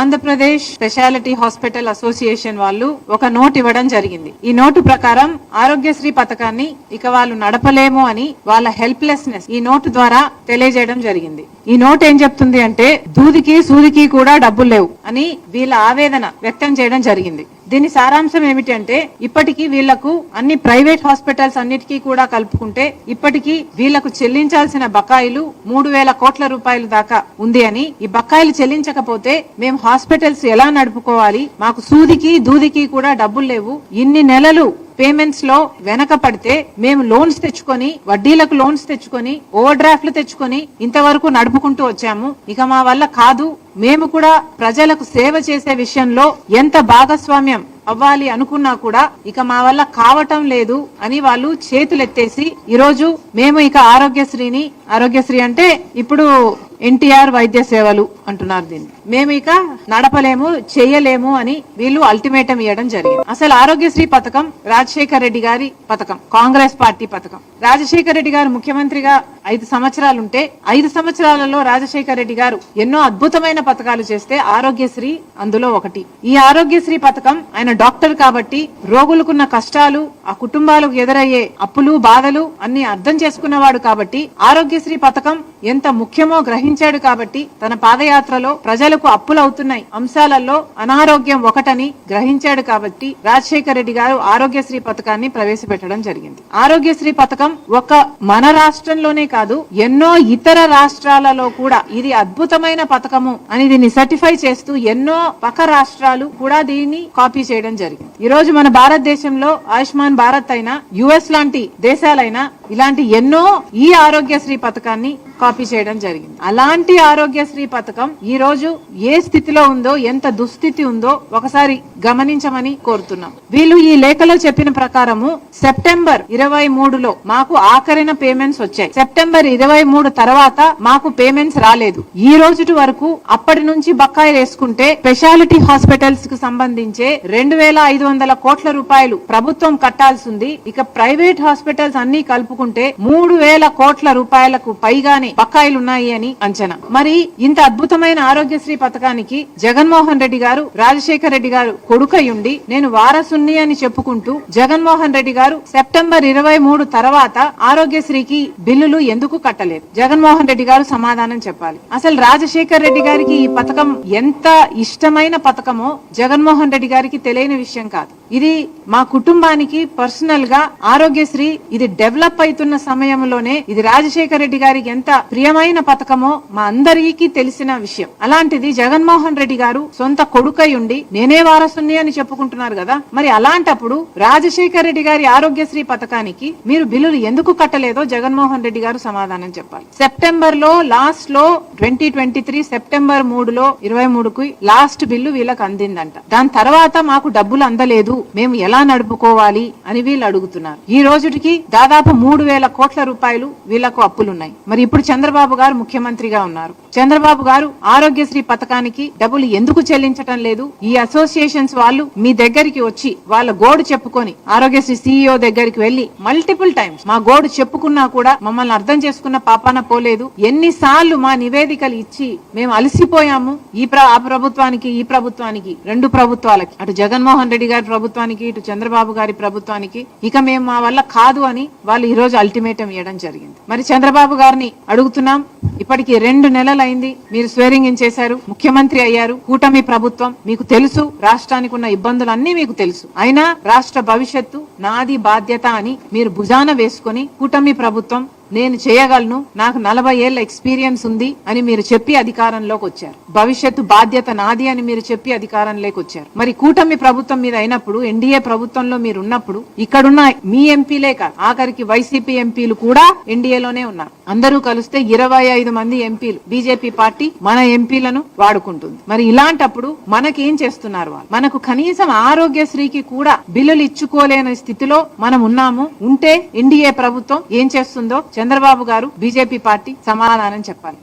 Andhra Pradesh speciality hospital association వాళ్ళు ఒక note ఇవ్వడం జరిగింది. ఈ నోటు ప్రకారం ఆరోగ్యశ్రీ పథకాన్ని ఇక వాళ్ళు నడపలేము అని వాళ్ళ హెల్ప్లెస్నెస్ ఈ నోటు ద్వారా తెలియజేయడం జరిగింది. ఈ నోట్ ఏం చెప్తుంది అంటే దూదికి సూదికి కూడా డబ్బులు లేవు అని వీళ్ళ ఆవేదన వ్యక్తం చేయడం జరిగింది. దీని సారాంశం ఏమిటి అంటే ఇప్పటికీ వీళ్లకు అన్ని ప్రైవేట్ హాస్పిటల్స్ అన్నిటికీ కూడా కలుపుకుంటే ఇప్పటికీ వీళ్లకు చెల్లించాల్సిన బకాయిలు 3,000 కోట్ల రూపాయలు దాకా ఉంది అని, ఈ బకాయిలు చెల్లించకపోతే మేము హాస్పిటల్స్ ఎలా నడుపుకోవాలి, మాకు సూదికి దూదికి కూడా డబ్బులు లేవు, ఇన్ని నెలలు పేమెంట్స్ లో వెనక పడితే మేము లోన్స్ తెచ్చుకొని వడ్డీలకు లోన్స్ తెచ్చుకొని ఓవర్ డ్రాఫ్ట్లు తెచ్చుకొని ఇంతవరకు నడుపుకుంటూ వచ్చాము, ఇక మా వల్ల కాదు, మేము కూడా ప్రజలకు సేవ చేసే విషయంలో ఎంత భాగస్వామ్యం అవ్వాలి అనుకున్నా కూడా ఇక మా వల్ల కావటం లేదు అని వాళ్ళు చేతులెత్తేసి ఈరోజు మేము ఇక ఆరోగ్యశ్రీ అంటే ఇప్పుడు ఎన్టీఆర్ వైద్య సేవలు అంటున్నారు, దీన్ని మేము ఇక నడపలేము చేయలేము అని వీళ్ళు అల్టిమేటం ఇవ్వడం జరిగింది. అసలు ఆరోగ్యశ్రీ పథకం రాజశేఖర్ రెడ్డి గారి పథకం, కాంగ్రెస్ పార్టీ పథకం. రాజశేఖర్ రెడ్డి గారు ముఖ్యమంత్రిగా 5 సంవత్సరాలుంటే 5 సంవత్సరాలలో రాజశేఖర్ రెడ్డి గారు ఎన్నో అద్భుతమైన పథకాలు చేస్తే ఆరోగ్యశ్రీ అందులో ఒకటి. ఈ ఆరోగ్యశ్రీ పథకం ఆయన డాక్టర్ కాబట్టి రోగులకున్న కష్టాలు, ఆ కుటుంబాలకు ఎదురయ్యే అప్పులు బాధలు అన్ని అర్థం చేసుకున్నవాడు కాబట్టి ఆరోగ్యశ్రీ పథకం ఎంత ముఖ్యమో గ్రహించాడు కాబట్టి తన పాదయాత్రలో ప్రజలకు అప్పులు అవుతున్నాయి అంశాలలో అనారోగ్యం ఒకటని గ్రహించాడు కాబట్టి రాజశేఖర్ రెడ్డి గారు ఆరోగ్యశ్రీ పథకాన్ని ప్రవేశపెట్టడం జరిగింది. ఆరోగ్యశ్రీ పథకం ఒక మన రాష్ట్రంలోనే కాదు ఎన్నో ఇతర రాష్ట్రాలలో కూడా ఇది అద్భుతమైన పథకము అని దీన్ని సర్టిఫై చేస్తూ ఎన్నో పక్క రాష్ట్రాలు కూడా దీన్ని కాపీ చేయడం జరిగింది. ఈ రోజు మన భారతదేశంలో ఆయుష్మాన్ భారత్ అయినా యుఎస్ లాంటి దేశాలైనా ఇలాంటి ఎన్నో ఈ ఆరోగ్యశ్రీ పథకాన్ని కాపీ చేయడం జరిగింది. అలాంటి ఆరోగ్యశ్రీ పథకం ఈ రోజు ఏ స్థితిలో ఉందో, ఎంత దుస్థితి ఉందో ఒకసారి గమనించమని కోరుతున్నాం. వీళ్ళు ఈ లేఖలో చెప్పిన ప్రకారము సెప్టెంబర్ 23లో మాకు ఆఖరిన పేమెంట్స్ వచ్చాయి. సెప్టెంబర్ 23 తర్వాత మాకు పేమెంట్స్ రాలేదు. ఈ రోజు వరకు అప్పటి నుంచి బకాయిలు వేసుకుంటే స్పెషాలిటీ హాస్పిటల్స్ కు సంబంధించే 2,500 కోట్ల రూపాయలు ప్రభుత్వం కట్టాల్సింది. ఇక ప్రైవేట్ హాస్పిటల్స్ అన్ని కలుపుకుంటే 3,000 కోట్ల రూపాయలకు పైగానే బకాయిలున్నాయి అని అంచనా. మరి ఇంత అద్భుతమైన ఆరోగ్యశ్రీ పథకానికి జగన్మోహన్ రెడ్డి గారు రాజశేఖర్ రెడ్డి గారు కొడుకయ్యుండి నేను వారసుని అని చెప్పుకుంటూ జగన్మోహన్ రెడ్డి గారు సెప్టెంబర్ 23 తర్వాత ఆరోగ్యశ్రీకి బిల్లులు ఎందుకు కట్టలేదు? జగన్మోహన్ రెడ్డి గారు సమాధానం చెప్పాలి. అసలు రాజశేఖర్ రెడ్డి గారికి ఈ పథకం ఎంత ఇష్టమైన పథకమో జగన్మోహన్ రెడ్డి గారికి తెలియని విషయం కాదు. ఇది మా కుటుంబానికి పర్సనల్ గా ఆరోగ్యశ్రీ ఇది డెవలప్ అవుతున్న సమయంలోనే ఇది రాజశేఖర్ రెడ్డి గారికి ఎంత ప్రియమైన పథకమో మా అందరికీ తెలిసిన విషయం. అలాంటిది జగన్మోహన్ రెడ్డి గారు సొంత కొడుకై ఉండి నేనే వారసుని అని చెప్పుకుంటున్నారు కదా. మరి అలాంటప్పుడు రాజశేఖర్ రెడ్డి గారి ఆరోగ్యశ్రీ పథకానికి మీరు బిల్లులు ఎందుకు కట్టలేదో జగన్మోహన్ రెడ్డి గారు సమాధానం చెప్పాలి. సెప్టెంబర్ లో లాస్ట్ లో 2023 సెప్టెంబర్ 3లో 23కు లాస్ట్ బిల్లు వీళ్ళకి అందిందంట. దాని తర్వాత మాకు డబ్బులు అందలేదు, మేము ఎలా నడుపుకోవాలి అని వీళ్ళు అడుగుతున్నారు. ఈ రోజుకి దాదాపు 3,000 కోట్ల రూపాయలు వీళ్లకు అప్పులున్నాయి. మరి ఇప్పుడు చంద్రబాబు గారు ముఖ్యమంత్రిగా ఉన్నారు. చంద్రబాబు గారు ఆరోగ్యశ్రీ పథకానికి డబ్బులు ఎందుకు చెల్లించటం లేదు? ఈ అసోసియేషన్స్ వాళ్ళు మీ దగ్గరికి వచ్చి వాళ్ళ గోడు చెప్పుకొని ఆరోగ్యశ్రీ సీఈఓ దగ్గరికి వెళ్లి మల్టిపుల్ టైమ్స్ మా గోడు చెప్పుకున్నా కూడా మమ్మల్ని అర్థం చేసుకున్న పాపాన పోలేదు. ఎన్నిసార్లు మా నివేదికలు ఇచ్చి మేము అలసిపోయాము. ఆ ప్రభుత్వానికి ఈ ప్రభుత్వానికి, 2 ప్రభుత్వాలకి, అటు జగన్మోహన్ రెడ్డి గారి ప్రభుత్వానికి ఇటు చంద్రబాబు గారి ప్రభుత్వానికి ఇక మేము మా వల్ల కాదు అని వాళ్ళు ఈ రోజు అల్టిమేటం ఇవ్వడం జరిగింది. మరి చంద్రబాబు గారిని అడుగుతున్నాం, ఇప్పటికి 2 నెలలైంది మీరు స్వేరింగ్ ఇన్ చేశారు, ముఖ్యమంత్రి అయ్యారు, కూటమి ప్రభుత్వం మీకు తెలుసు, రాష్ట్రానికి ఉన్న ఇబ్బందులన్నీ మీకు తెలుసు. అయినా రాష్ట్ర భవిష్యత్తు నాది బాధ్యత అని మీరు భుజాన వేసుకొని కూటమి ప్రభుత్వం నేను చేయగలను, నాకు 40 ఏళ్ల ఎక్స్పీరియన్స్ ఉంది అని మీరు చెప్పి అధికారంలోకి వచ్చారు. భవిష్యత్తు బాధ్యత నాది అని మీరు చెప్పి అధికారంలోకి వచ్చారు. మరి కూటమి ప్రభుత్వం మీద అయినప్పుడు, ఎన్డీఏ ప్రభుత్వంలో మీరు ఉన్నప్పుడు ఇక్కడున్న మీ ఎంపీలే కాదు, ఆఖరికి వైసీపీ ఎంపీలు కూడా ఎన్డీఏలోనే ఉన్నారు. అందరూ కలిస్తే 25 మంది ఎంపీలు బీజేపీ పార్టీ మన ఎంపీలను వాడుకుంటుంది. మరి ఇలాంటప్పుడు మనకేం చేస్తున్నారు వాళ్ళు? మనకు కనీసం ఆరోగ్యశ్రీకి కూడా బిల్లులు ఇచ్చుకోలేని స్థితిలో మనం ఉన్నాము. ఉంటే ఎన్డీఏ ప్రభుత్వం ఏం చేస్తుందో చంద్రబాబు గారు బీజేపీ పార్టీ సమాధానం చెప్పాలి.